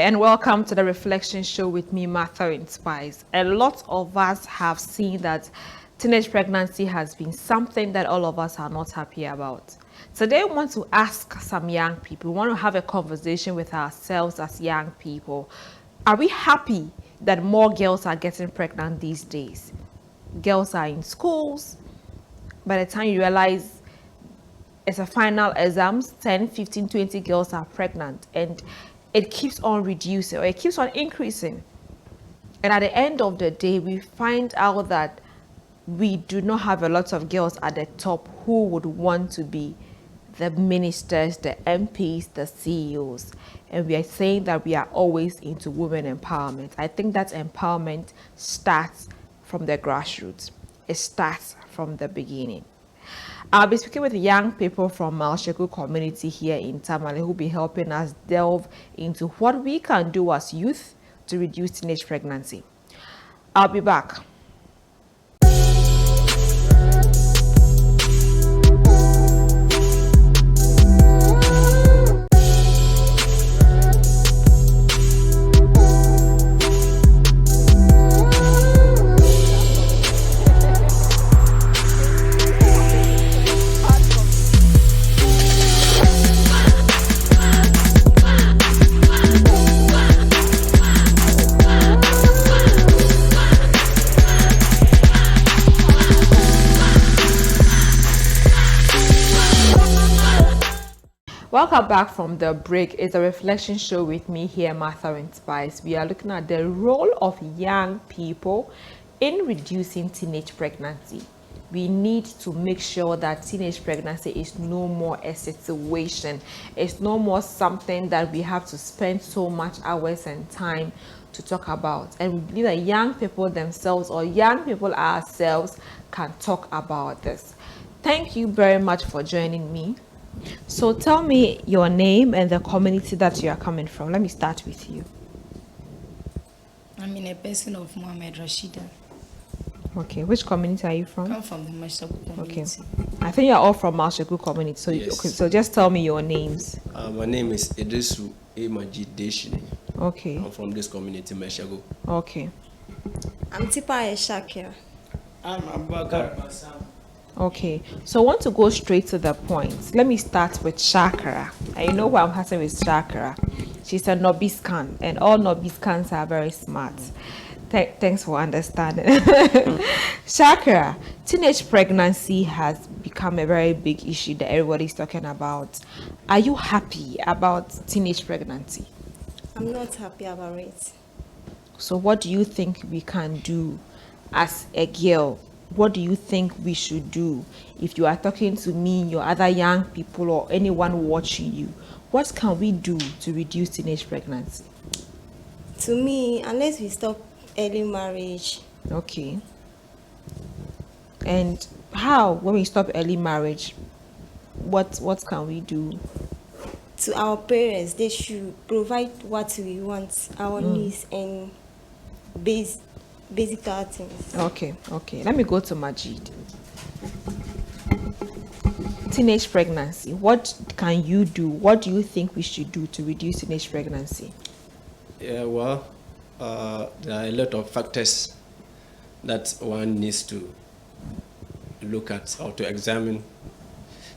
and welcome to the Reflection Show with me, Martha Inspires. A lot of us have seen that teenage pregnancy has been something that all of us are not happy about. Today, we want to ask some young people, we want to have a conversation with ourselves as young people. Are we happy that more girls are getting pregnant these days? Girls are in schools. By the time you realize it's a final exams, 10, 15, 20 girls are pregnant, and it keeps on reducing, or it keeps on increasing. And at the end of the day, we find out that we do not have a lot of girls at the top who would want to be the ministers, the MPs, the CEOs. And we are saying that we are always into women empowerment. I think that empowerment starts from the grassroots. It starts from the beginning. I'll be speaking with young people from Malsheku community here in Tamale who will be helping us delve into what we can do as youth to reduce teenage pregnancy. I'll be back. Welcome back from the break. It's a reflection show with me here, Martha Inspires. We are looking at the role of young people in reducing teenage pregnancy. We need to make sure that teenage pregnancy is no more a situation. It's no more something that we have to spend so much hours and time to talk about. And we believe that young people themselves or young people ourselves can talk about this. Thank you very much for joining me. So tell me your name and the community that you are coming from. Let me start with you. I'm in a person of Mohammed Rashida. Okay, which community are you from? I'm from the Malsheku community. Okay, I think you're all from Malsheku community. So Yes. okay, so just tell me your names. My name is Idrisu Emaji Deshine. Okay. I'm from this community, Malsheku. Okay. I'm Tipa Shakira. I'm Abubakar Basam. Okay, so I want to go straight to the point. Let me start with Shakira. And you know why I'm having with Shakira. She's a Nobiscan, and all Nobiscans are very smart. Thanks for understanding. Shakira, teenage pregnancy has become a very big issue that everybody's talking about. Are you happy about teenage pregnancy? I'm not happy about it. So what do you think we can do as a girl? What do you think we should do? If you are talking to me, your other young people, or anyone watching you, what can we do to reduce teenage pregnancy? To me, unless we stop early marriage. Okay. And how, when we stop early marriage, what can we do? To our parents, they should provide what we want, our needs and basic things. Okay. Let me go to Majid. Teenage pregnancy. What can you do? What do you think we should do to reduce teenage pregnancy? Yeah, well, there are a lot of factors that one needs to look at or to examine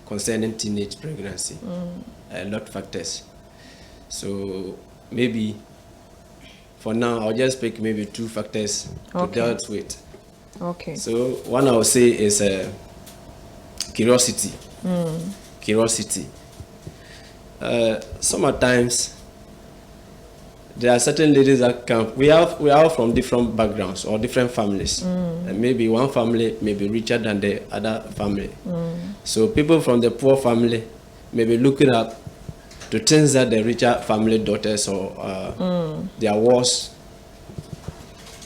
concerning teenage pregnancy. A lot of factors. So maybe for now, I'll just pick maybe two factors to deal with. Okay. So one I would say is curiosity. Curiosity. Sometimes there are certain ladies that come. We are from different backgrounds or different families. And maybe one family may be richer than the other family. So people from the poor family may be looking up to things that the richer family daughters or their wards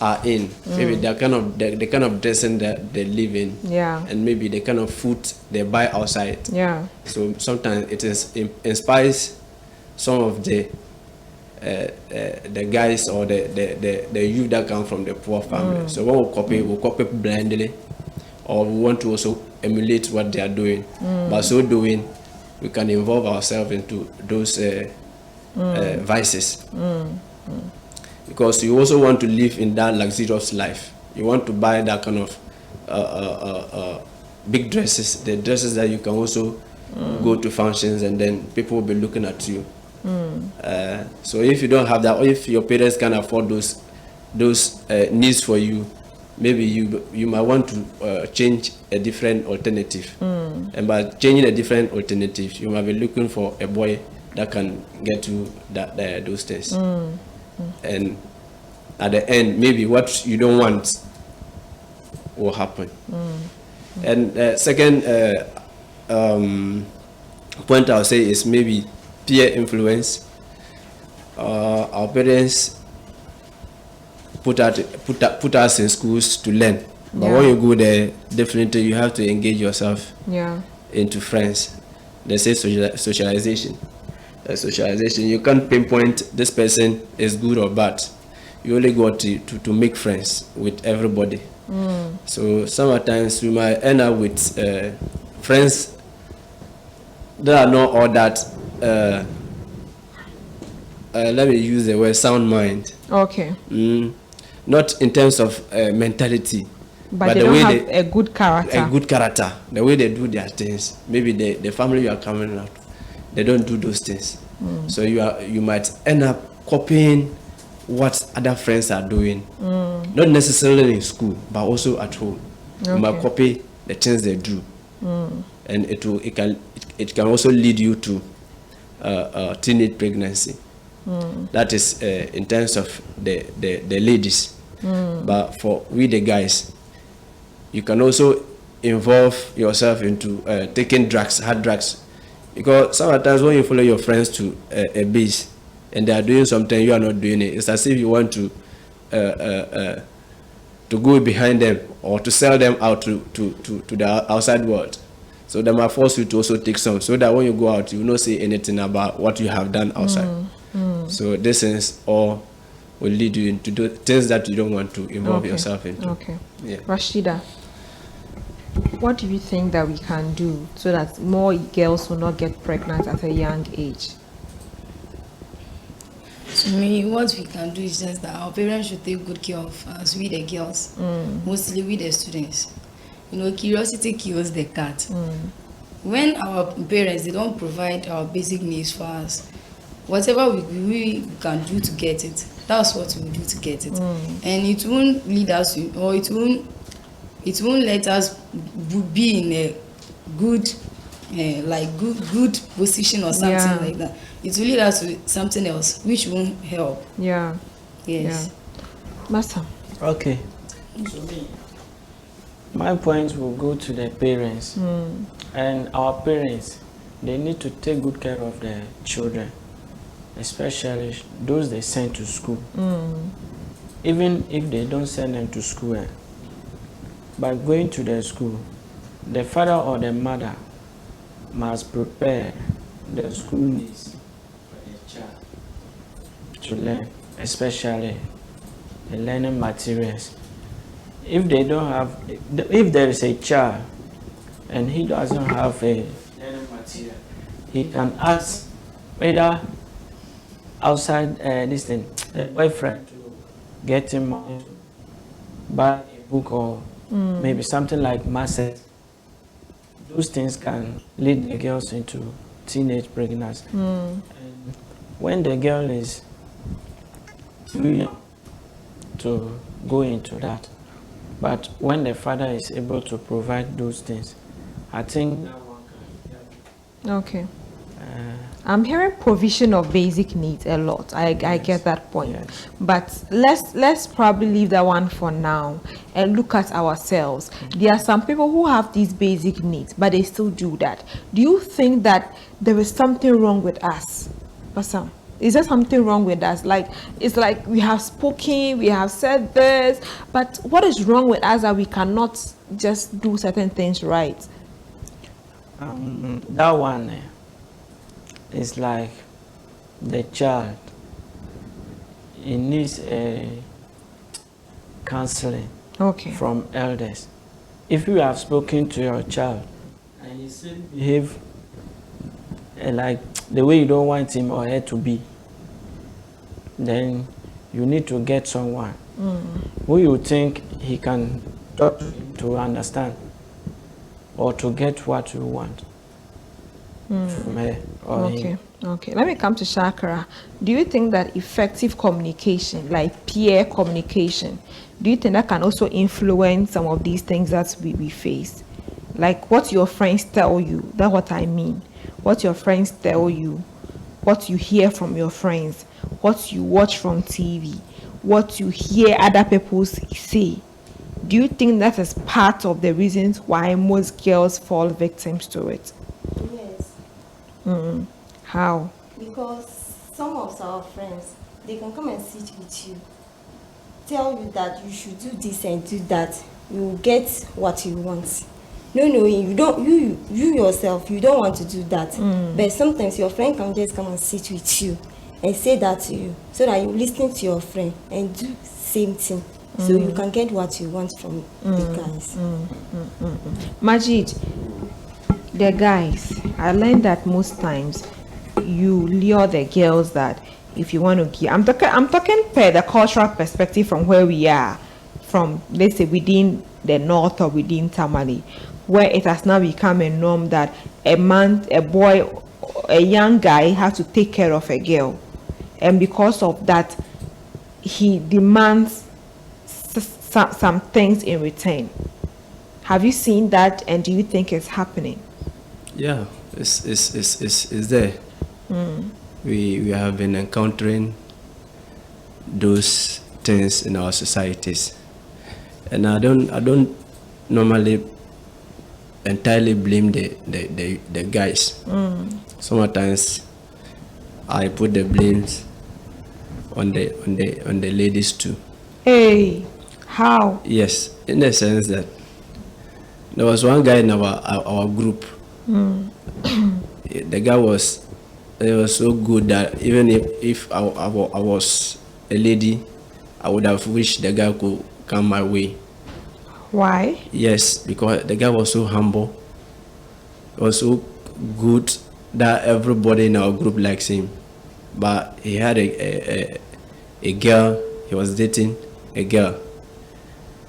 are in. Maybe the kind of dressing that they live in. Yeah. And maybe the kind of food they buy outside. Yeah. So sometimes it inspires some of the guys or the youth that come from the poor family. So when we copy blindly, or we want to also emulate what they are doing. By so doing, we can involve ourselves into those vices. because you also want to live in that luxurious life. You want to buy that kind of big dresses, the dresses that you can also go to functions and then people will be looking at you. So if you don't have that, or if your parents can afford those needs for you, maybe you might want to change a different alternative. And by changing a different alternative, you might be looking for a boy that can get you those things. And at the end, maybe what you don't want will happen. And second point I'll say is maybe peer influence. Our parents put us in schools to learn, but when you go there, definitely you have to engage yourself into friends. They say socialization. Socialization, you can't pinpoint this person is good or bad. You only got to make friends with everybody. So sometimes we might end up with friends that are not all that let me use the word sound mind. Okay. Not in terms of mentality, but they don't have a good character. A good character. The way they do their things. Maybe the family you are coming out, they don't do those things. So you might end up copying what other friends are doing. Not necessarily in school, but also at home. You might copy the things they do. And it can also lead you to teenage pregnancy. That is in terms of the ladies. But for we the guys, you can also involve yourself into taking drugs, hard drugs, because sometimes when you follow your friends to a base and they are doing something, you are not doing it. It's as if you want to go behind them or to sell them out to the outside world. So they might force you to also take some, so that when you go out, you will not say anything about what you have done outside. So this is all will lead you into do things that you don't want to involve yourself into. Okay. Yeah. Rashida, what do you think that we can do so that more girls will not get pregnant at a young age? To me, what we can do is just that our parents should take good care of us, we the girls, mostly we the students. You know, curiosity kills the cat. When our parents, they don't provide our basic needs for us, whatever we can do to get it, that's what we do to get it. And it won't lead us to, or it won't let us be in a good good position or something like that. It will lead us to something else which won't help. Yes. Yeah. Master. Okay. So my point will go to the parents. And our parents, they need to take good care of their children, especially those they send to school. Even if they don't send them to school, by going to their school, the father or the mother must prepare the school needs for the child to learn, especially the learning materials. If they don't have, if there is a child and he doesn't have a learning material, he can ask either outside this thing, a boyfriend, to get him money to buy a book or maybe something like masses. Those things can lead the girls into teenage pregnancy. And when the girl is too young to go into that, but when the father is able to provide those things, I think that one can help. Okay. I'm hearing provision of basic needs a lot. I get that point. Yes. But let's probably leave that one for now and look at ourselves. There are some people who have these basic needs, but they still do that. Do you think that there is something wrong with us? Basam, is there something wrong with us? Like, it's like we have spoken, we have said this, but what is wrong with us that we cannot just do certain things right? That one is like the child. It needs a counseling from elders. If you have spoken to your child and he still behave like the way you don't want him or her to be, then you need to get someone who you think he can talk to understand or to get what you want from her or him. Okay. Let me come to Shakara. Do you think that effective communication, like peer communication, do you think that can also influence some of these things that we face? Like what your friends tell you, that's what I mean. What your friends tell you, what you hear from your friends, what you watch from TV, what you hear other people say. Do you think that is part of the reasons why most girls fall victims to it? Yes. How? Because some of our friends, they can come and sit with you, tell you that you should do this and do that. You will get what you want. No, you don't. You yourself, you don't want to do that. But sometimes your friend can just come and sit with you and say that to you, so that you listen to your friend and do same thing, so you can get what you want from the guys. Majid, the guys, I learned that most times you lure the girls that if you want to give, I'm talking per the cultural perspective from where we are, from let's say within the north or within Tamale, where it has now become a norm that a boy, a young guy has to take care of a girl, and because of that, he demands some things in return. Have you seen that, and do you think it's happening? Yeah, it's there. We have been encountering those things in our societies, and I don't normally entirely blame the guys. Sometimes I put the blames on the ladies too. Hey, how? Yes, in the sense that there was one guy in our group. The guy was so good that even if I was a lady, I would have wished the guy could come my way. Why? Yes, because the guy was so humble, was so good that everybody in our group likes him. But he had a girl, he was dating a girl,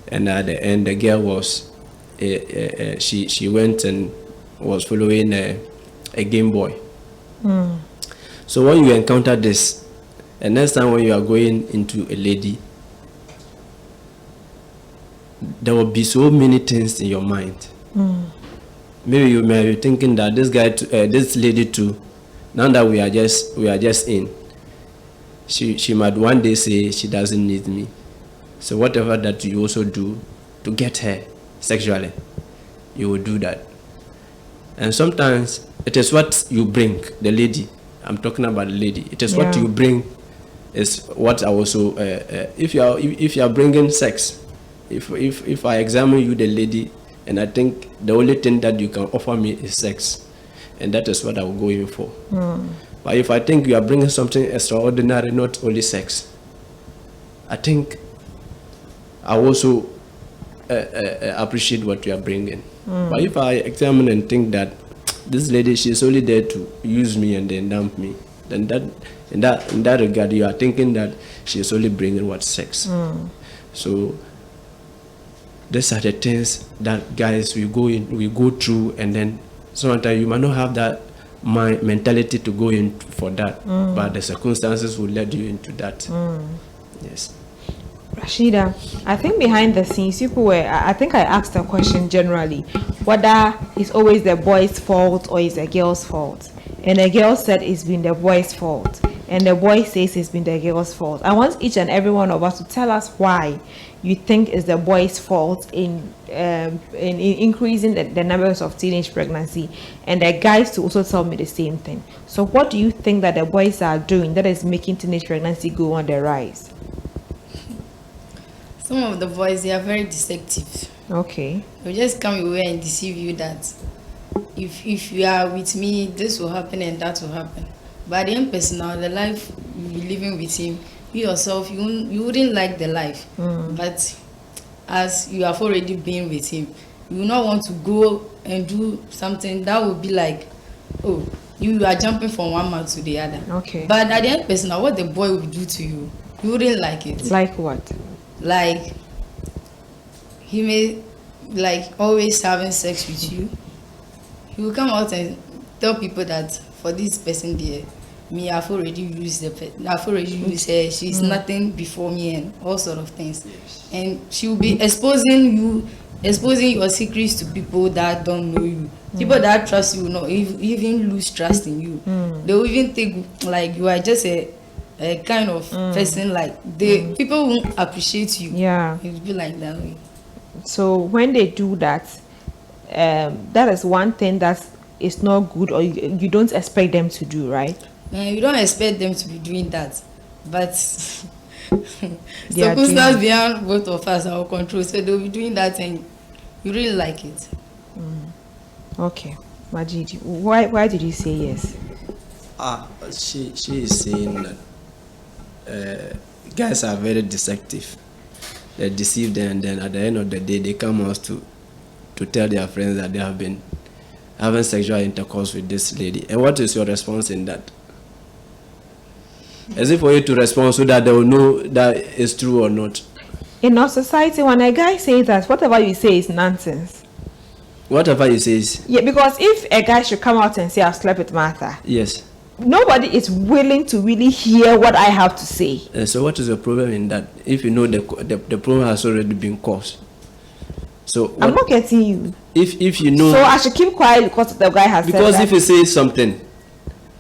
and at the end the girl was she went and was following a Game Boy. So when you encounter this, and next time when you are going into a lady, there will be so many things in your mind. Maybe you may be thinking that this guy, this lady too, now that we are just in, she might one day say she doesn't need me. So whatever that you also do to get her sexually, you will do that. And sometimes it is what you bring, the lady. I'm talking about the lady. It is what you bring is what I also. If you are bringing sex, if I examine you, the lady, and I think the only thing that you can offer me is sex, and that is what I will go in for. But if I think you are bringing something extraordinary, not only sex, I think I also appreciate what you are bringing. But if I examine and think that this lady, she's only there to use me and then dump me, then in that regard, you are thinking that she's only bringing what sex. So these are the things that guys we go through, and then sometimes you might not have that mentality to go in for that, but the circumstances will lead you into that. Yes. Rashida, I think behind the scenes, people were, I think I asked a question generally, whether it's always the boy's fault or it's the girl's fault. And the girl said it's been the boy's fault. And the boy says it's been the girl's fault. I want each and every one of us to tell us why you think it's the boy's fault in increasing the numbers of teenage pregnancy, and the guys to also tell me the same thing. So what do you think that the boys are doing that is making teenage pregnancy go on the rise? Some of the boys, they are very deceptive. Okay. They'll just come your way and deceive you that if you are with me, this will happen and that will happen. But the end personal, the life you be living with him, you yourself, you wouldn't like the life. But as you have already been with him, you will not want to go and do something that would be like, you are jumping from one man to the other. Okay. But at the end personal, what the boy will do to you, You wouldn't like it. Like what? Like he may like always having sex with you. He will come out and tell people that for this person there, me, I've already used I've already used her. She's nothing before me and all sort of things. And she will be exposing your secrets to people that don't know you. People that trust you will not even lose trust in you. They will even think like you are just a kind of person like people won't appreciate you. Yeah. It will be like that way. So when they do that, that is one thing that is not good, or you don't expect them to do, right? You don't expect them to be doing that, but They are doing circumstances beyond both of us our control, so they'll be doing that and you really like it. Okay, Majid, why did you say yes? She is saying that guys are very deceptive. They deceive them, and then at the end of the day, they come out to tell their friends that they have been having sexual intercourse with this lady. And what is your response in that? Is it for you to respond so that they will know that it's true or not? In our society, when a guy says that, whatever you say is nonsense. Whatever he says. Yeah, because if a guy should come out and say, I've slept with Martha, Yes. nobody is willing to really hear what I have to say. So what is the problem in that? If you know the problem has already been caused. So I'm not getting you. If you know. So I should keep quiet because the guy has said Because that. if you say something,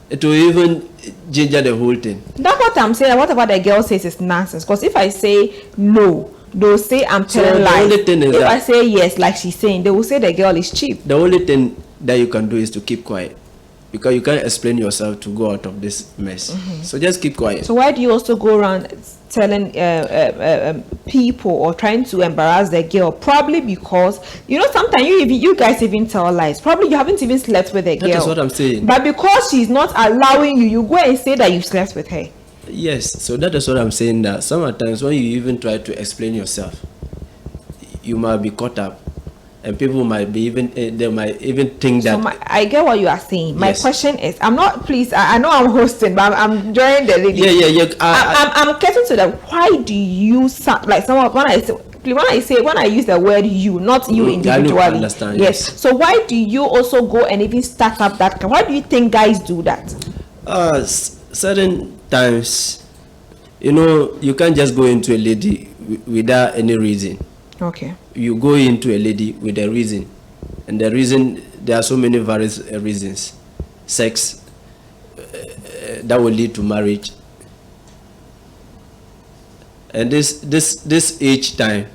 it will even ginger the whole thing. That's what I'm saying. Whatever the girl says is nonsense. Because if I say no, they'll say I'm So telling the lies. only thing is If that- I say yes, like she's saying, they will say the girl is cheap. The only thing that you can do is to keep quiet. Because you can't explain yourself to go out of this mess. So just keep quiet. So why do you also go around telling people or trying to embarrass the girl? Probably because sometimes you guys even tell lies. Probably you haven't even slept with the girl. That is what I'm saying. But because she's not allowing you, you go and say that you slept with her. Yes, so that is what I'm saying, that sometimes when you even try to explain yourself, you might be caught up. And people might be they might even think that. So I get what you are saying. My Yes. question is, I'm not, please, I know I'm hosting, but I'm joining the lady. Yeah. I'm getting to that. Why do you sound like someone when I use the word you, not you individually? I understand, yes. So why do you also go and even start up that? Why do you think guys do that? Certain times, you can't just go into a lady without any reason. Okay. You go into a lady with a reason, and the reason, there are so many various reasons. Sex, that will lead to marriage, and this age time,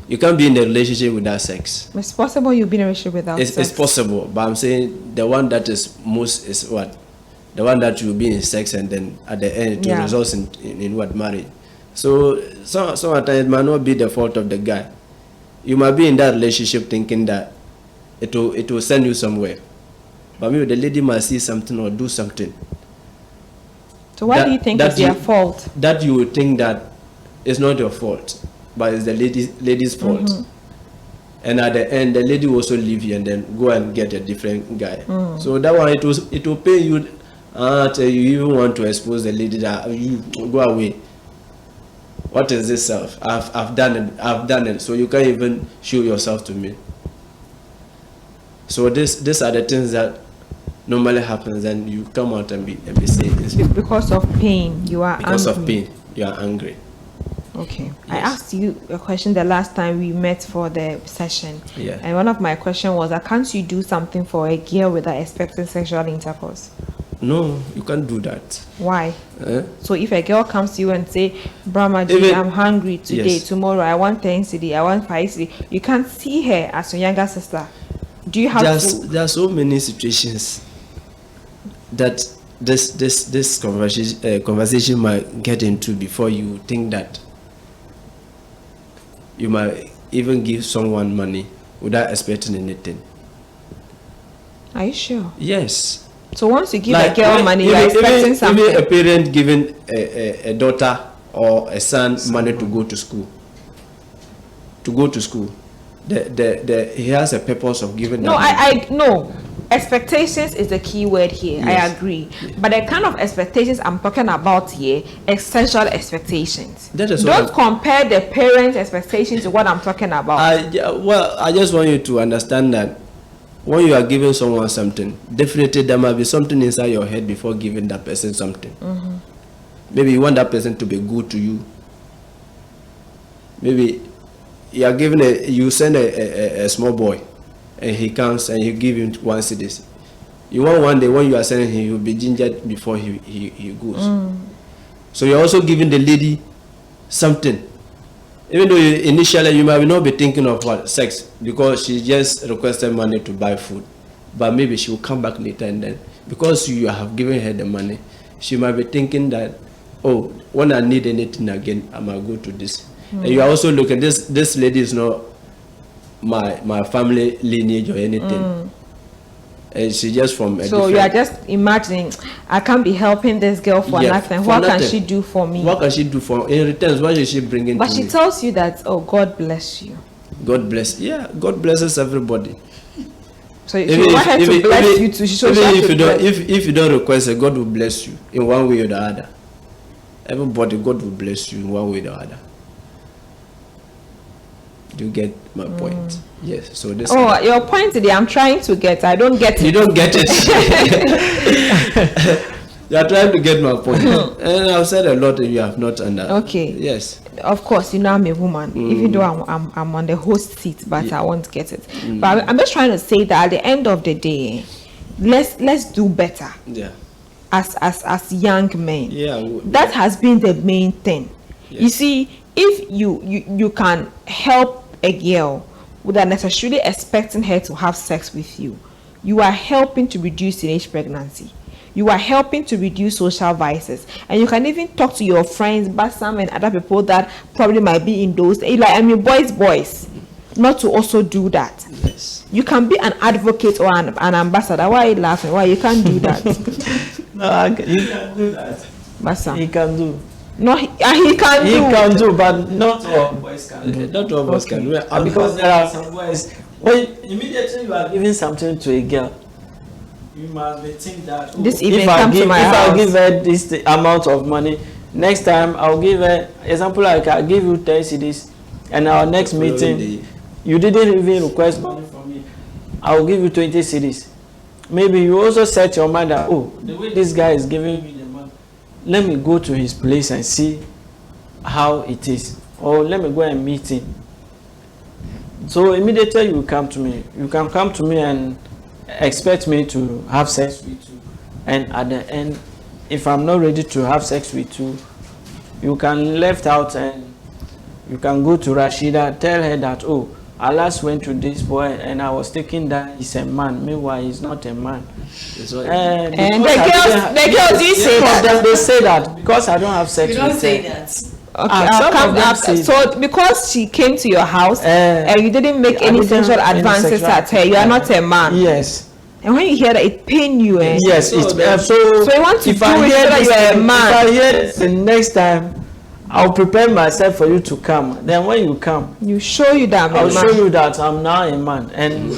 you can't be in a relationship without sex. It's possible you've been in a relationship without It's sex. possible, but I'm saying the one that is most is what, the one that will be in sex, and then at the end it will result in what, marriage. So sometimes it might not be the fault of the guy. You might be in that relationship thinking that it will send you somewhere, but maybe the lady might see something or do something. So why do you think it's their fault? That you would think that it's not your fault, but it's the lady's fault. And at the end, the lady will also leave you and then go and get a different guy. So that one, it will pay you. You even want to expose the lady that you go away. What is this self? I've done it. So you can't even show yourself to me. So these are the things that normally happens, and you come out and be saying this. Because of pain, you are Because angry. of pain, you are angry. Okay. I Yes. asked you a question the last time we met for the session. Yeah. And one of my questions was that can't you do something for a girl without expecting sexual intercourse? No, you can't do that. Why? Eh? So if a girl comes to you and say, Brahma, Even- I'm hungry today, Yes. tomorrow I want 10 cedi, I want 5 cedi, you can't see her as your younger sister. Do you have to? There are so many situations that this conversation might get into before you think that you might even give someone money without expecting anything. Are you sure? Yes. So once you give Like, a girl even- money, you're even- expecting even something. a parent giving a daughter or a son money to go to school. He has a purpose of giving. No, that money. no. expectations is the key word here. I Yes. agree. But the kind of expectations I'm talking about here is sexual expectations. That is what Don't compare the parents' expectations to what I'm talking about. I just want you to understand that when you are giving someone something, definitely there must be something inside your head before giving that person something. Maybe you want that person to be good to you. Maybe you are giving you send a small boy, and he comes and you give him 1 cedis. You want one day when you are sending him, he will be gingered before he goes. So you're also giving the lady something. Even though initially you might not be thinking of what sex, because she just requested money to buy food, but maybe she will come back later, and then because you have given her the money, she might be thinking that, oh, when I need anything again, I might go to this. And you are also looking, this lady is not my family lineage or anything. And she just from a So you are just imagining, I can't be helping this girl for Yeah, nothing. for What can nothing. she do for me? What can she do for in return? What is she bringing But to she me? tells you that, oh, God bless you. God bless. Yeah, God blesses everybody. So if you want her to bless you too, so she has to bless. if you don't request it, God will bless you in one way or the other. Everybody, God will bless you in one way or the other. Do you get my point? Yes. So this. Oh, your point today, I'm trying to get. I don't get You it. don't get it. You are trying to get my point, and I've said a lot, and you have not understood. Okay. Yes. Of course, you know I'm a woman, even though I'm on the host seat, but I won't get it. But I'm just trying to say that at the end of the day, let's do better Yeah. as young men. Yeah. That has been the main thing. You Yes. see, if you can help a girl without necessarily expecting her to have sex with you, you are helping to reduce teenage pregnancy. You are helping to reduce social vices, and you can even talk to your friends, Bassam and other people that probably might be in those. Like, I mean, boys, not to also do that. Yes. You can be an advocate or an ambassador. Why are you laughing? Why you can't do that, No, you can do that. Bassam? He can do. No, he can He do. can do, but not all boys can do. Not all of us can. Because there are some boys, when immediately you are giving something to a girl, you must be think that, oh, This evening if I come to give, my if house. I give her this amount of money, next time I'll give her, example, like I give you 10 cedis, and our next meeting, you didn't even request money from me, I'll give you 20 cedis. Maybe you also set your mind that, oh, the way this guy is giving me the money, let me go to his place and see how it is, or let me go and meet him. So immediately you come to me, you can come to me and expect me to have sex with you, and at the end, if I'm not ready to have sex with you, you can left out and you can go to Rashida, tell her that, oh, I last went to this boy and I was thinking that he's a man, meanwhile he's not a man. And Because the girls do say some of that. them they say that because I don't have sex You with don't say her. that. Okay, some I'll come of them up. say So because she came to your house and you didn't make I any didn't sexual have any advances sexual- at her, you are not a man. Yes. And when you hear that, it pain you. Eh? Yes, So it's then- so. So you want to if do I it hear so that this you are a thing- man. If I hear this the next time, I'll prepare myself for you to come. Then when you come, You show you that I'm I'll a show man. you that I'm now a man. And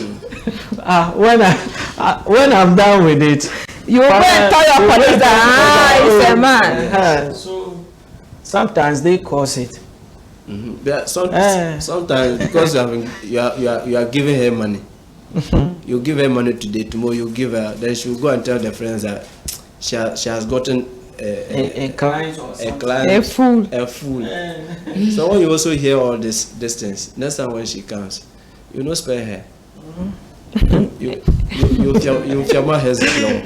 when I'm done with it, You will go and tell your colleagues that he's a man. So sometimes they cause it. Sometimes because you are giving her money, you give her money today, tomorrow you give her, then she will go and tell the friends that she has gotten A client or a something. client, A fool. a fool. So when you also hear all these things, next time when she comes, you no spare her. You fiama her long.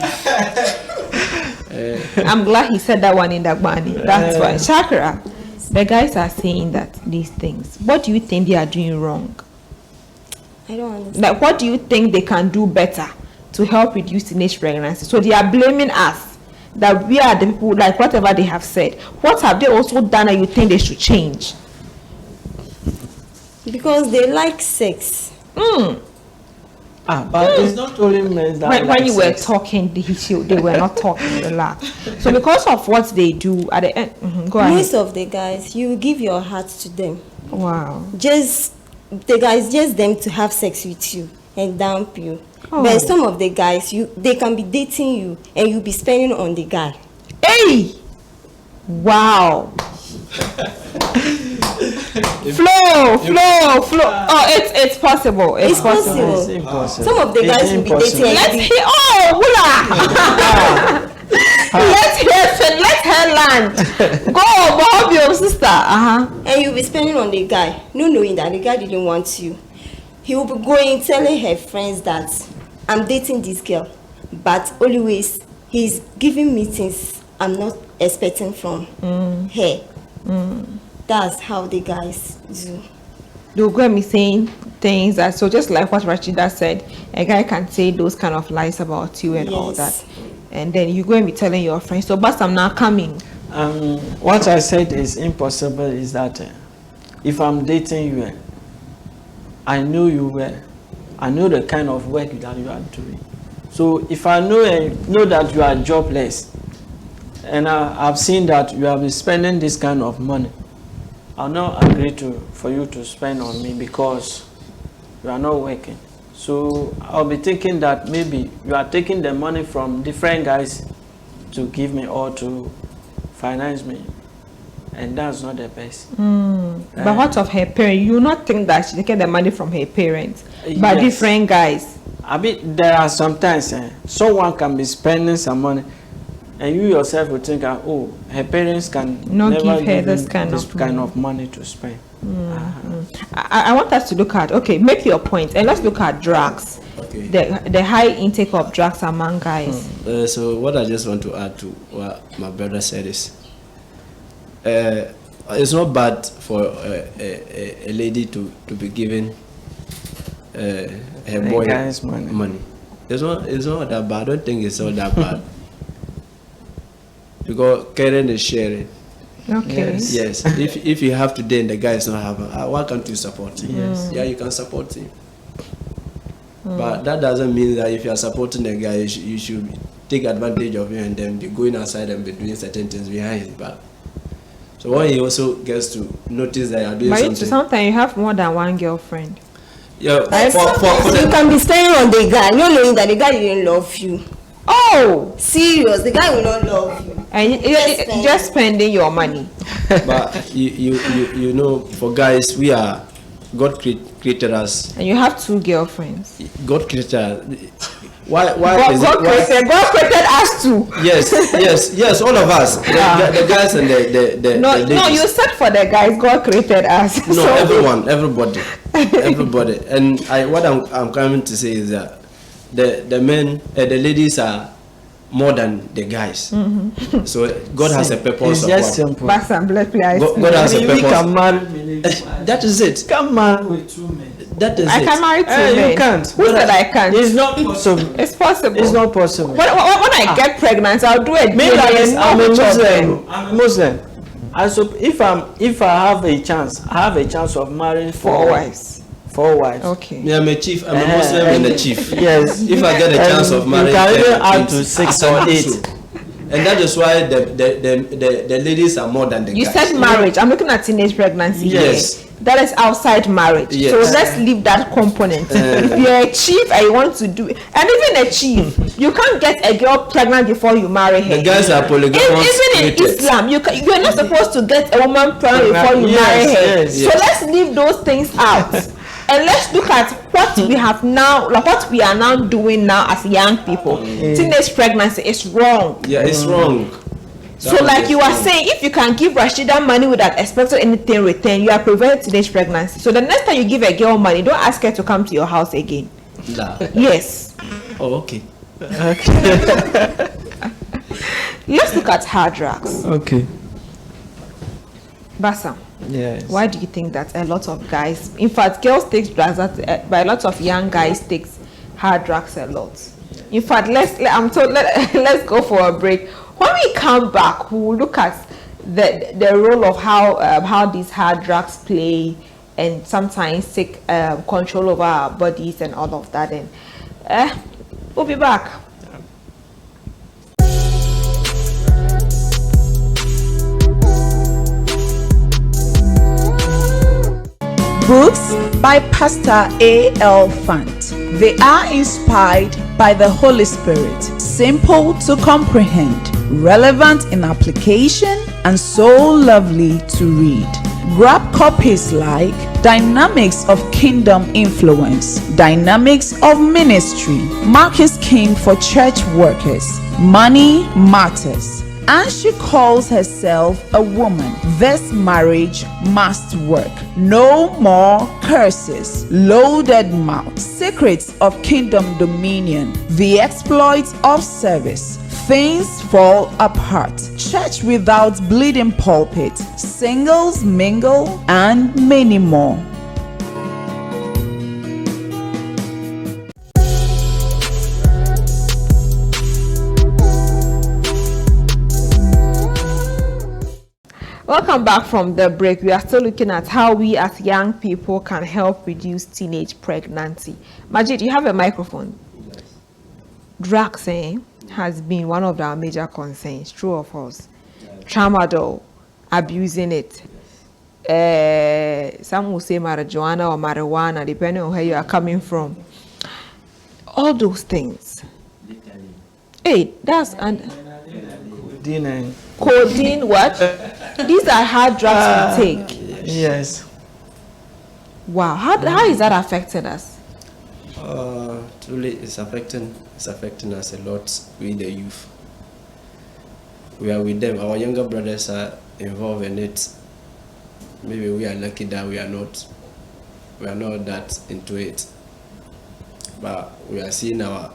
I'm glad he said that one in Dagbani. That's why. Chakra, the guys are saying that these things. What do you think they are doing wrong? I don't understand. Like, what do you think they can do better to help reduce teenage pregnancy? So they are blaming us that we are the people, like whatever they have said. What have they also done that you think they should change? Because they like sex. But it's not only men that When like you were sex. talking, they were not talking. Relax. So because of what they do at the end, go ahead. Most of the guys, you give your heart to them. Wow. Just the guys, just them to have sex with you and dump you. But some of the guys, they can be dating you and you be spending on the guy. Hey! Wow. Flow. Oh, it's possible. It's possible. It's impossible. Some of the It's guys will be impossible. dating. Let's hear. Oh, hula. Let her land. Go, Bob, your sister. And you'll be spending on the guy, not knowing that the guy didn't want you. He will be going, telling her friends that I'm dating this girl, but always he's giving me things I'm not expecting from her. That's how the guys do. They'll go and be saying things that, so just like what Rashida said, a guy can say those kind of lies about you and all that. And then you go and be telling your friends, so but I'm not coming. What I said is impossible is that if I'm dating you, I know you well. I know the kind of work that you are doing. So if I know that you are jobless, and I've seen that you have been spending this kind of money, I'll not agree for you to spend on me because you are not working. So I'll be thinking that maybe you are taking the money from different guys to give me or to finance me, and that's not the best. But what of her parents? You not think that she taking the money from her parents, but Yes. different guys. I mean, there are sometimes someone can be spending some money, and you yourself will think, oh, her parents can Not never give her him this kind of money to spend. I want us to look at, okay, make your point, and let's look at drugs. Okay. The high intake of drugs among guys. So what I just want to add to what my brother said is, it's not bad for a lady to be given her boy guy's money. It's not that bad. I don't think it's not that bad. Because caring is sharing. Okay. Yes. If you have today and the guy is not having, why can't you support him? Yes. Yeah, you can support him. But that doesn't mean that if you are supporting a guy, you should take advantage of him and then be going outside and be doing certain things behind his back. So when he also gets to notice that you are doing But something. sometimes you have more than one girlfriend. Yeah, You can be spending on the guy, not knowing that the guy didn't love you. Oh, Serious, the guy will not love you. and you're just spending your money. but you know, for guys, we are God created us. And you have two girlfriends. God created us. Why God created us too. Yes, all of us. The guys and the No, ladies. you said for the guys, God created us. No, So- everybody. And what I'm coming to say is that the men, the ladies are more than the guys. So God has a purpose. It's just simple. Back some blood, please. God has a We purpose. can marry. That is it. Come marry with 2 men. That is I it. can marry two men. You can't. Who said I can't? It's not possible. It's possible. It's not possible. When I get pregnant, I'll do it. Me, that is, I'm a Muslim. I'm a Muslim. If I have a chance of marrying Four wives. 4 wives. Okay. Me, I'm a chief. I'm a Muslim and a chief. Yes. If I get a chance of marrying, you can even add 20, to 6 I or can do 8. so. And that is why the ladies are more than the You guys. said marriage. I'm looking at teenage pregnancy. Yes. Here. That is outside marriage. Yes. So let's leave that component. If you're a chief and you want to do it, and even a chief, you can't get a girl pregnant before you marry her. The guys are polygamous. Even in created. Islam, you're not supposed to get a woman pregnant before you Yes, marry her. yes, So yes. let's leave those things out. And let's look at what we have now, like what we are now doing now as young people. Teenage pregnancy is wrong. Yeah, it's wrong. So like you are saying, if you can give Rashida money without expecting anything in return, you are preventing teenage pregnancy. So the next time you give a girl money, don't ask her to come to your house again. Nah. Yes. Oh, okay. Let's look at hard drugs. Okay. Basam, Yes. why do you think that a lot of guys, in fact, girls take drugs, but a lot of young guys take hard drugs a lot? In fact, let's go for a break. When we come back, we will look at the role of how these hard drugs play and sometimes take control over our bodies and all of that. And we'll be back. Books by Pastor A.L. Fant. They are inspired by the Holy Spirit, simple to comprehend, relevant in application, and so lovely to read. Grab copies like Dynamics of Kingdom Influence, Dynamics of Ministry, Mark is King for Church Workers, Money Matters, and she calls herself a woman. This marriage must work. No more curses. Loaded mouth. Secrets of Kingdom Dominion. The exploits of service. Things fall apart. Church without bleeding pulpit. Singles mingle, and many more. Welcome back from the break. We are still looking at how we as young people can help reduce teenage pregnancy. Majid, you have a microphone. Yes. Drugs has been one of our major concerns, true or false? Tramadol, abusing it. Some will say marijuana or marijuana, depending on where you are coming from. All those things. Hey, that's and codeine, what? These are hard drugs to take. Yes. Wow, how is that affecting us? Truly, it's affecting us a lot. We the youth. We are with them. Our younger brothers are involved in it. Maybe we are lucky that we are not that into it. But we are seeing our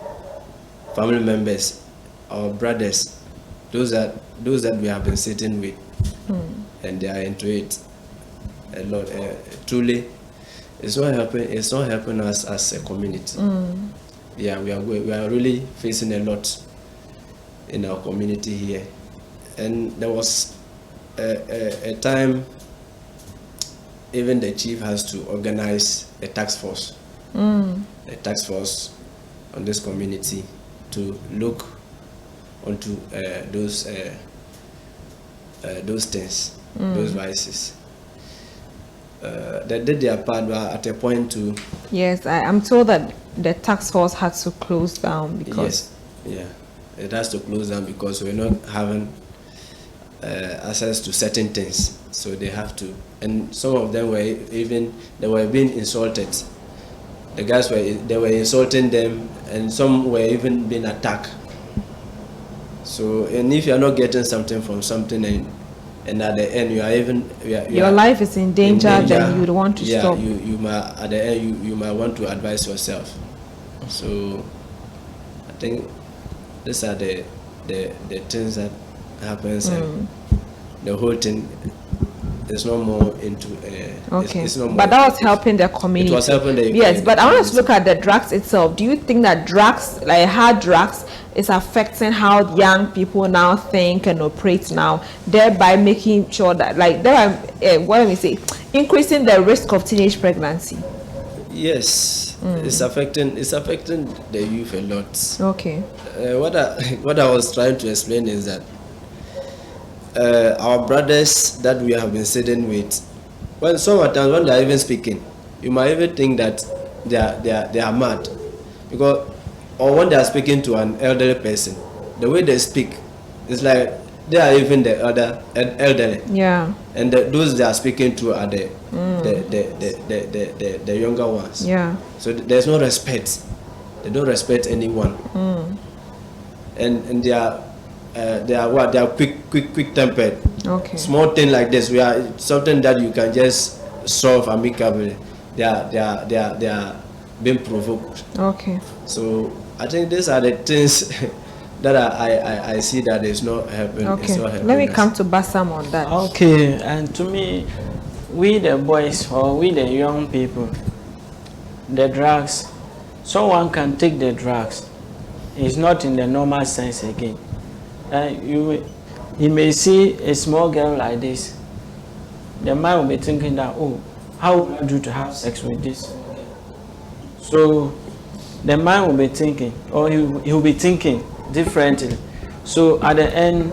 family members, our brothers, those that we have been sitting with, and they are into it a lot. Truly, it's not helping us as a community. Yeah, we are really facing a lot in our community here, and there was a time even the chief has to organize a task force on this community to look onto those things, those vices. They did their part, but at a point to... Yes, I'm told that the task force had to close down because... Yes, yeah, it has to close down because we're not having access to certain things, so they have to. And some of them were being insulted. The guys were insulting them, and some were even being attacked. So, and if you are not getting something from something, and at the end your life is in danger, then you would want to stop. You might at the end you might want to advise yourself. So, I think these are the things that happens, and the whole thing is no more into okay. It's no more, but that was helping the community. It was helping the yes, but I want us to look at the drugs itself. Do you think that drugs, like hard drugs, is affecting how young people now think and operate now, thereby making sure that, like, what do we say, increasing the risk of teenage pregnancy? Yes, it's affecting the youth a lot. Okay. What I was trying to explain is that our brothers that we have been sitting with, sometimes when they are even speaking, you might even think that they are mad, because, or when they are speaking to an elderly person, the way they speak, it's like they are even the elderly. Yeah. And those they are speaking to are the younger ones. Yeah. So there's no respect. They don't respect anyone. And they are quick tempered. Okay. Small thing like this, we are something that you can just solve amicably. They are being provoked. Okay. So I think these are the things that I see that is not helping. Okay. Not helping. Let me come to Bassam on that. Okay, and to me, we the boys or we the young people, the drugs, someone can take the drugs. It's not in the normal sense again. You may see a small girl like this. The man will be thinking that, oh, how would I do to have sex with this? So the man will be thinking, or he will be thinking differently. So at the end,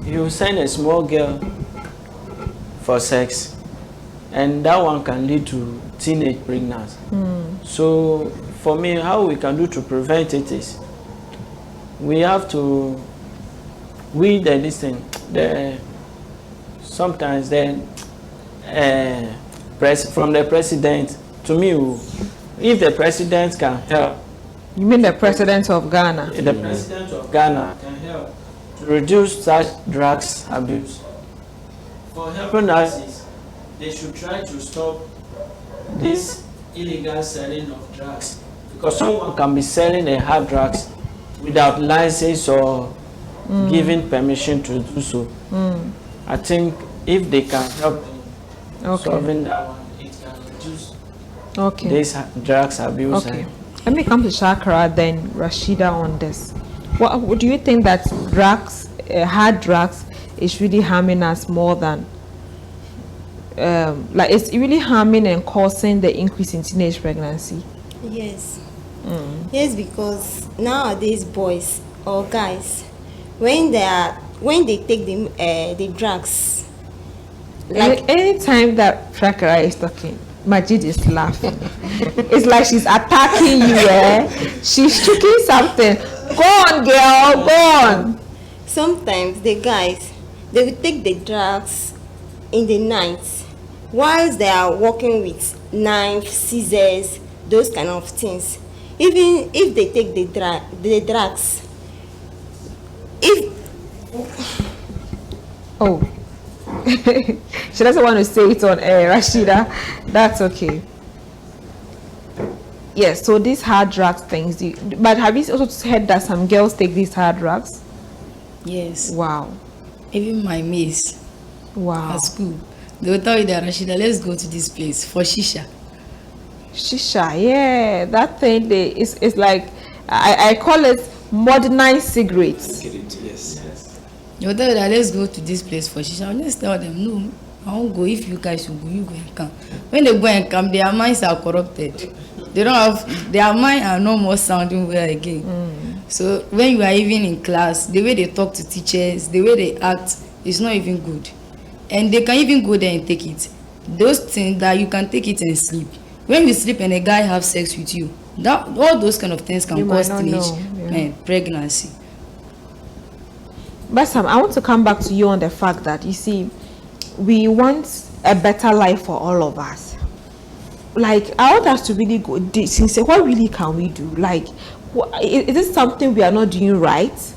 he will send a small girl for sex, and that one can lead to teenage pregnancy. So for me, how we can do to prevent it is we have to sometimes from the president to me, if the president can help. You mean the president of Ghana? The president of Ghana can help to reduce such drugs abuse. For helping us is they should try to stop this illegal selling of drugs, because someone can be selling a hard drugs without license or giving permission to do so. I think if they can help in solving that one, it can reduce this drugs abuse. Okay. Let me come to Shakara, then Rashida on this. What do you think that drugs, hard drugs, is really harming us more than, like it's really harming and causing the increase in teenage pregnancy? Yes. Yes, because nowadays boys or guys, when they take the drugs, Like anytime that Shakara is talking, Majid is laughing. It's like she's attacking you, eh? She's choking something. Go on, girl, go on. sometimes the guys, they will take the drugs in the night whilst they are working with knives, scissors, those kind of things. Even if they take the drugs, She doesn't want to say it on air, Rashida. That's okay. Yes, so these hard drugs things. But have you also heard that some girls take these hard drugs? Yes. Wow. Even my mates Wow. at school, they will tell you that, Rashida, let's go to this place for shisha. Shisha, yeah. That thing, it's like, I call it modernized cigarettes. Yes. They will tell you that let's go to this place for shisha. Let's tell them, no, I won't go. If you guys should go, you go and come. When they go and come, their minds are corrupted. They don't have, their mind are no more sounding well again. So when you are even in class, the way they talk to teachers, the way they act is not even good. And they can even go there and take it. Those things that you can take it and sleep. When you sleep and a guy have sex with you, that all those kind of things can You cause might not teenage know, yeah. pregnancy. But Sam, I want to come back to you on the fact that, you see, we want a better life for all of us. Like, I want us to really go since what really can we do? Like, is this something we are not doing right?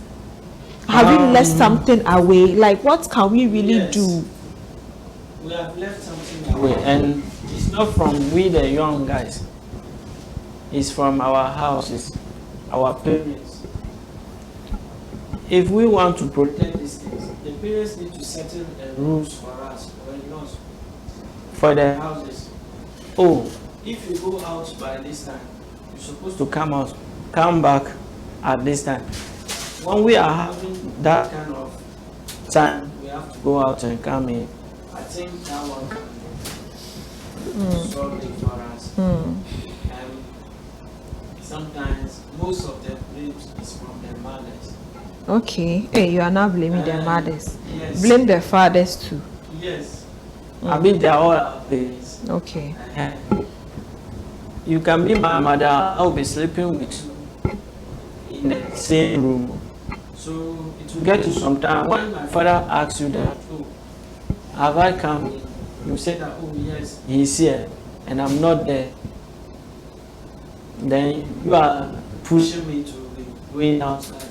Have we left something away? Like, what can we really Yes. do? We have left something away, and it's not from we the young guys. It's from our houses, our parents. If we want to protect these things, the parents need to settle rules for us, or laws for the houses. Oh, if you go out by this time, you're supposed to come back at this time. When we are having that kind of time, we have to go out and come in. I think that one can solve it for us. Sometimes most of the blame is from the mothers. Okay. Hey, you are now blaming the mothers. Yes. Blame the fathers too. Yes. I mean, they are all our parents. Okay. You can be my mother, I'll be sleeping with you in the same room. So it will get to some time when my father asks you that, oh, have I come in? You say that, oh yes, he's here and I'm not there. Then you are pushing me to be going outside.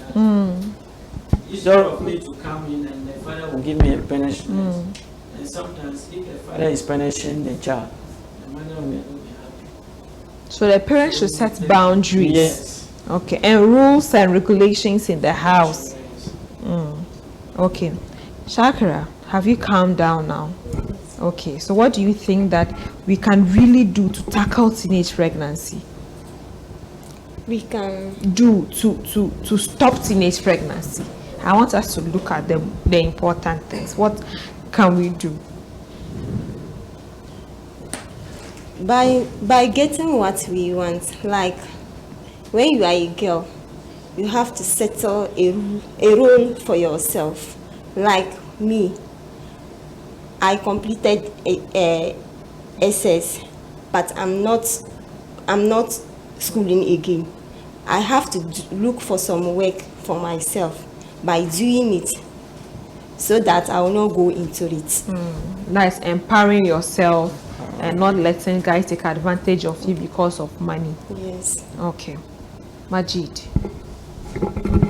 Instead of me to come in and the father will give me a punishment. And sometimes if the father is punishing the child, the mother will not be happy. So the parents should set boundaries. Yes. Okay. And rules and regulations in the house. Okay. Shakira, have you calmed down now? Okay. So what do you think that we can really do to tackle teenage pregnancy? we can Do to stop teenage pregnancy? I want us to look at the important things. What can we do? by getting what we want. Like when you are a girl, you have to settle a role for yourself. Like me, I completed SS, but I'm not schooling again. I have to look for some work for myself by doing it, so that I will not go into it. Nice, empowering yourself and not letting guys take advantage of you because of money. Yes. Okay. Majid.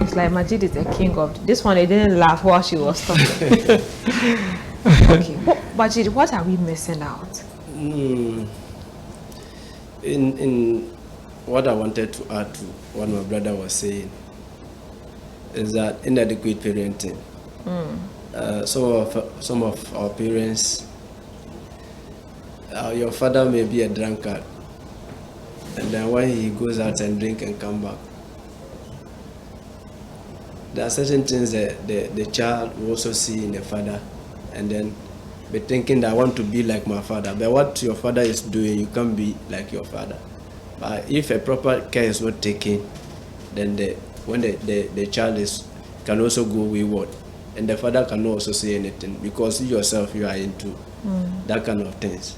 It's like Majid is the king of this one. They didn't laugh while she was talking. Okay. Majid, what are we missing out? In what I wanted to add to what my brother was saying is that inadequate parenting. Some of our parents, your father may be a drunkard, and then when he goes out and drink and come back, there are certain things that the child will also see in the father, and then be thinking that I want to be like my father. But what your father is doing, you can't be like your father. But if a proper care is not taken, then when the child can also go wayward, and the father cannot also say anything because you yourself, you are into that kind of things.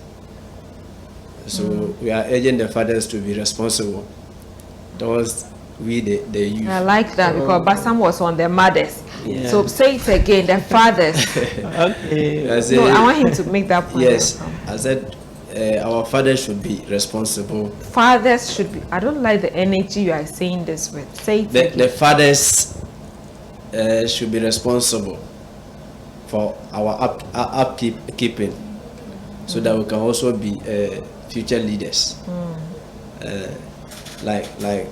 So we are urging the fathers to be responsible towards the youth. I like that because Basam was on the mothers. Yeah. So say it again, the fathers. Okay. No, I want him to make that point. Yes, I said our fathers should be responsible. Fathers should be. I don't like the energy you are saying this with. Say it again. The fathers should be responsible for our upkeeping, so that we can also be future leaders. Like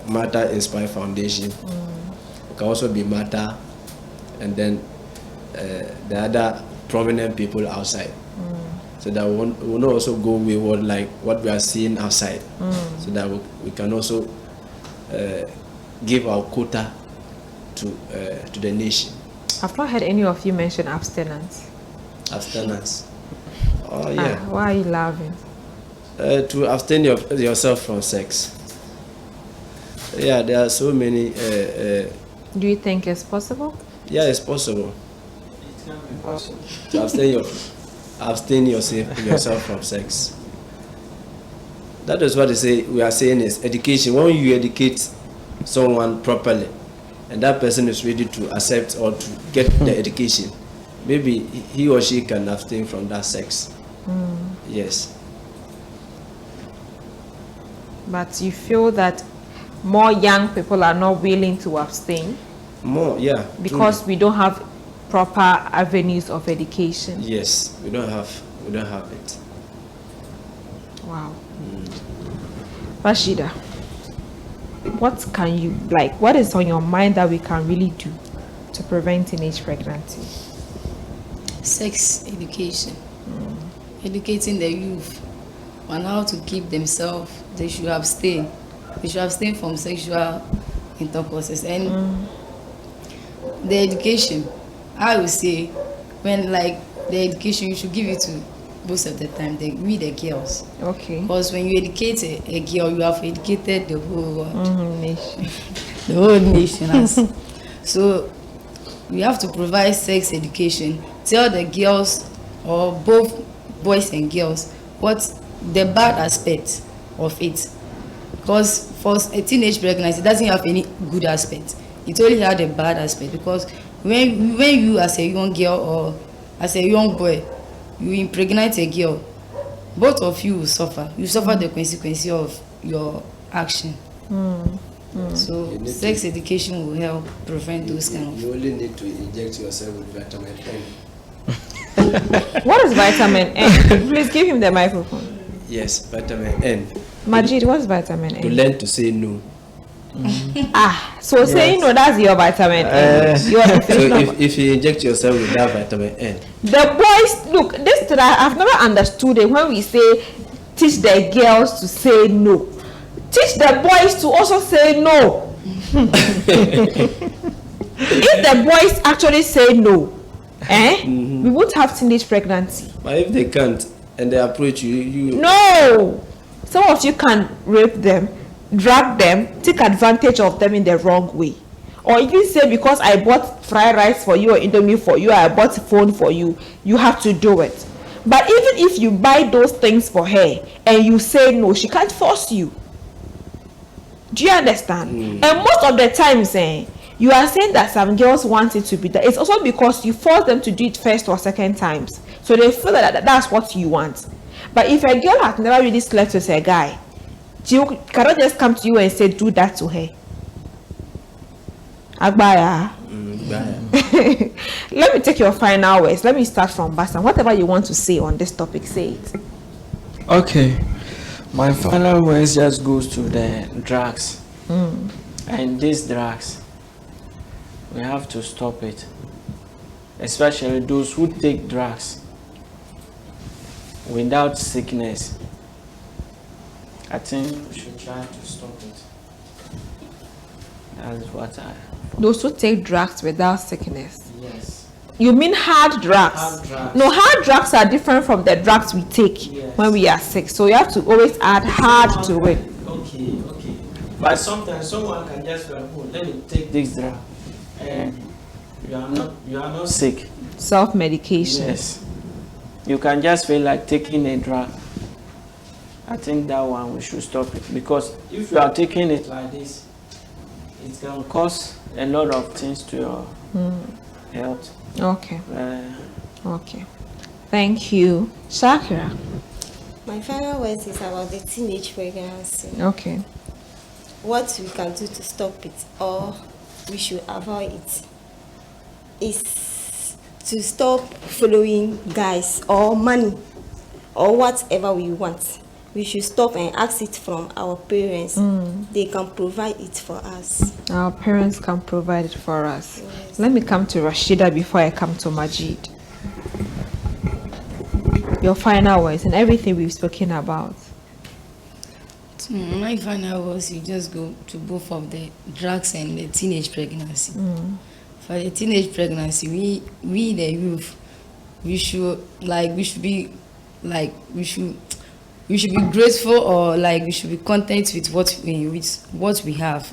Martha Inspire Foundation. We can also be Martha, and then the other prominent people outside. So that we will not also go wayward like what we are seeing outside. So that we can also give our quota to the nation. I've not heard any of you mention abstinence. Abstinence. Oh yeah. Why are you laughing? To abstain yourself from sex. Yeah, there are so many. Do you think it's possible? Yeah, it's possible. It can be possible. To abstain yourself from sex. That is what we are saying is education. When you educate someone properly, and that person is ready to accept or to get the education, maybe he or she can abstain from that sex. Yes. But you feel that more young people are not willing to abstain More, yeah. because truly. we don't have proper avenues of education. Yes, we don't have it. Wow. Rashida, what is on your mind that we can really do to prevent teenage pregnancy? Sex education. Educating the youth on how to keep themselves. They should abstain. They should abstain from sexual intercourses. And the education, I would say, when like the education, you should give it to most of the time we the girls. Okay. Because when you educate a girl, you have educated the whole world. Nation. The whole nation. So we have to provide sex education. Tell the girls, or both boys and girls, what the bad aspect of it. Because for a teenage pregnancy, it doesn't have any good aspect. It only had a bad aspect. Because when you as a young girl or as a young boy, you impregnate a girl, both of you will suffer. You suffer the consequence of your action. So sex education will help prevent those kind of. You only need to inject yourself with vitamin N. What is vitamin N? Please give him the microphone. Yes, vitamin N. Majid, what's vitamin N? To learn to say no. So saying no, that's your vitamin N. So if you inject yourself with that vitamin N. The boys, look, this thing I've never understood it when we say teach the girls to say no. Teach the boys to also say no. If the boys actually say no, we won't have teenage pregnancy. But if they can't and they approach you No! Some of you can rape them, drag them, take advantage of them in the wrong way. Or even say because I bought fried rice for you or Indomie for you, I bought a phone for you, you have to do it. But even if you buy those things for her and you say no, she can't force you. Do you understand? And most of the times, you are saying that some girls want it to be that. It's also because you force them to do it first or second times. So they feel that that's what you want. But if a girl has never really slept with a guy, she cannot just come to you and say, do that to her. Agbaya. Let me take your final words. Let me start from Bassam. Whatever you want to say on this topic, say it. Okay. My final words just goes to the drugs. And these drugs, we have to stop it. Especially those who take drugs without sickness. I think we should try to stop it. That's what I... Those who take drugs without sickness. Yes. You mean hard drugs? Hard drugs. No, hard drugs are different from the drugs we take when we are sick. So you have to always add hard to it. Okay. But sometimes someone can just let me take this drug, and you are not sick. Self-medication. Yes. You can just feel like taking a drug. I think that one we should stop it, because if you are taking it like this, it can cause a lot of things to your health. Okay. Okay. Thank you. Shakira. My final words is about the teenage pregnancy. Okay. What we can do to stop it, or we should avoid it, is to stop following guys or money or whatever we want. We should stop and ask it from our parents. They can provide it for us. Our parents can provide it for us. Yes. Let me come to Rashida before I come to Majid. Your final words and everything we've spoken about. My final words, you just go to both of the drugs and the teenage pregnancy. For the teenage pregnancy, we the youth, we should be grateful, or we should be content with what we have.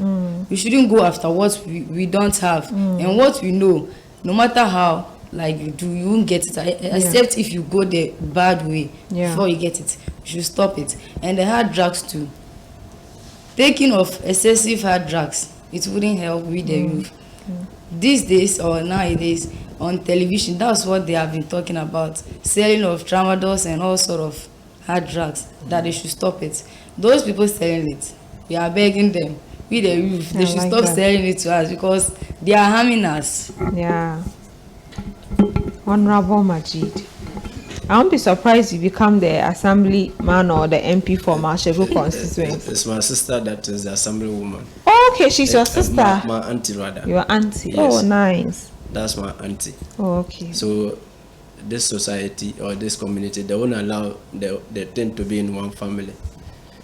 We shouldn't go after what we don't have. And what we know, no matter how you do, you won't get it, except if you go the bad way before you get it. You should stop it. And the hard drugs too. Taking of excessive hard drugs, it wouldn't help with the youth. These days or nowadays on television, that's what they have been talking about, selling of tramadols and all sort of hard drugs, that they should stop it. Those people selling it, we are begging them, we the youth, they should stop selling it to us, because they are harming us. Yeah. Honorable Majid. I won't be surprised if you become the assemblyman or the MP for Mashegu constituency. It's my sister that is the assemblywoman. Oh, okay, she's your sister. My auntie rather. Your auntie. Yes. Oh, nice. That's my auntie. Oh, okay. So this society or this community, they won't allow the thing to be in one family.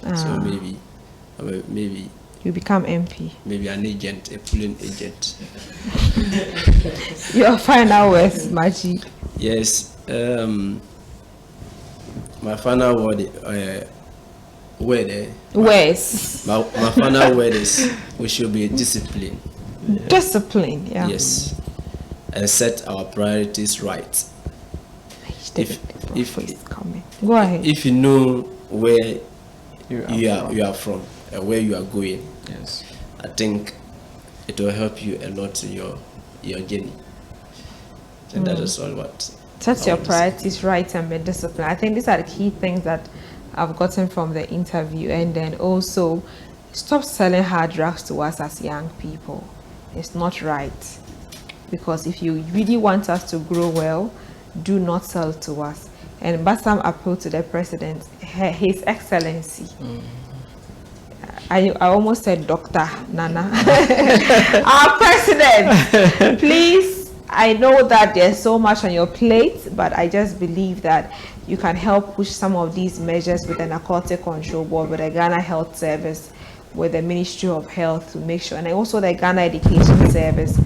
So maybe you become MP. Maybe an agent, a pulling agent. Your final words, Majid. Yes. My final word, words. My final word is we should be disciplined. Discipline, yeah. Yes. And set our priorities right. Go ahead. If you know where you are from and where you are going, yes, I think it will help you a lot in your journey. And that is all what. Set your priorities right and be disciplined. I think these are the key things that I've gotten from the interview. And then also, stop selling hard drugs to us as young people. It's not right. Because if you really want us to grow well, do not sell to us. And Bassam appeal to the president, His Excellency. I almost said Dr. Nana. Our president, please. I know that there's so much on your plate, but I just believe that you can help push some of these measures with the Narcotic Control Board, with the Ghana Health Service, with the Ministry of Health to make sure, and also the Ghana Education Service,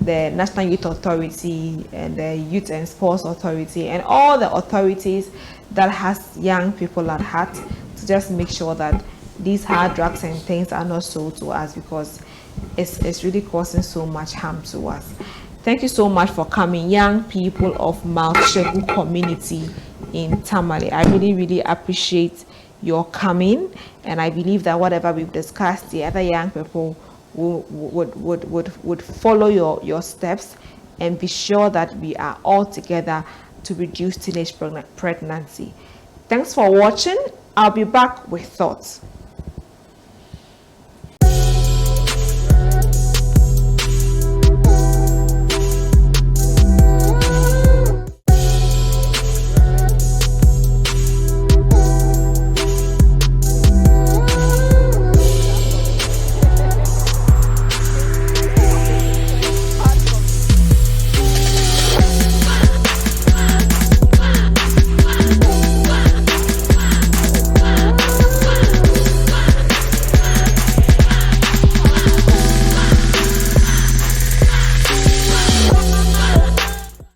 the National Youth Authority, and the Youth and Sports Authority, and all the authorities that has young people at heart, to just make sure that these hard drugs and things are not sold to us, because it's really causing so much harm to us. Thank you so much for coming, young people of Mount Shegu community. in Tamale. I really, really appreciate your coming, and I believe that whatever we've discussed, the other young people would follow your steps and be sure that we are all together to reduce teenage pregnancy. Thanks for watching. I'll be back with thoughts.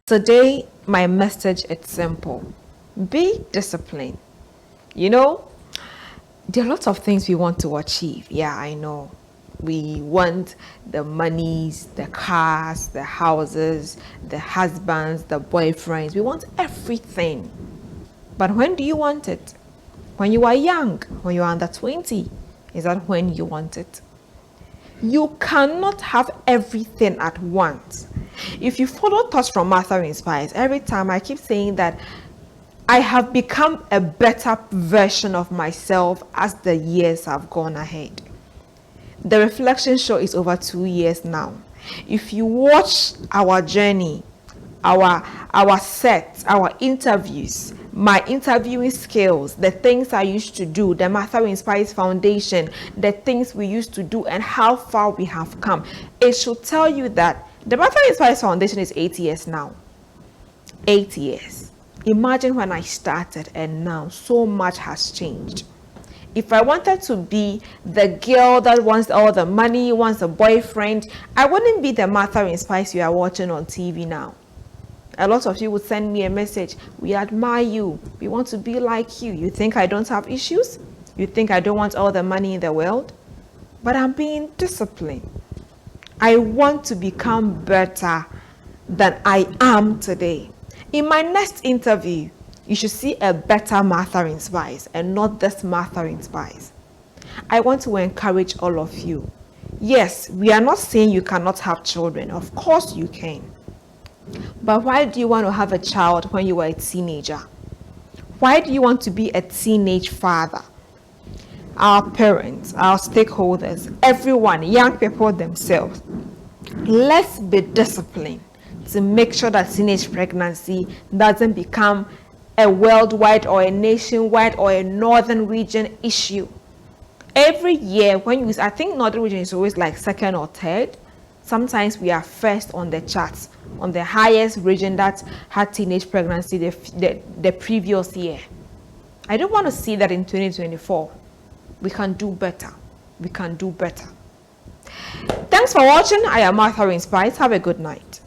Today, my message is simple. Be disciplined. You know, there are lots of things we want to achieve. Yeah, I know. We want the monies, the cars, the houses, the husbands, the boyfriends. We want everything. But when do you want it? When you are young, when you are under 20. Is that when you want it? You cannot have everything at once. If you follow thoughts from Martha Inspires, every time I keep saying that I have become a better version of myself as the years have gone ahead. The reflection show is over 2 years now. If you watch our journey, our sets, our interviews, my interviewing skills, the things I used to do, the Martha Inspires Foundation, the things we used to do, and how far we have come, it should tell you that the Martha Inspires Foundation is 8 years now. 8 years. Imagine when I started and now so much has changed. If I wanted to be the girl that wants all the money, wants a boyfriend, I wouldn't be the Martha Inspires you are watching on TV now. A lot of you would send me a message. We admire you. We want to be like you. You think I don't have issues? You think I don't want all the money in the world? But I'm being disciplined. I want to become better than I am today. In my next interview, you should see a better Martha Inspires and not this Martha Inspires. I want to encourage all of you. Yes, we are not saying you cannot have children. Of course you can. But why do you want to have a child when you are a teenager? Why do you want to be a teenage father? Our parents, our stakeholders, everyone, young people themselves, let's be disciplined to make sure that teenage pregnancy doesn't become a worldwide or a nationwide or a northern region issue. Every year, I think northern region is always like second or third. Sometimes we are first on the charts, on the highest region that had teenage pregnancy the previous year. I don't want to see that in 2024. We can do better. We can do better. Thanks for watching. I am Martha Inspires. Have a good night.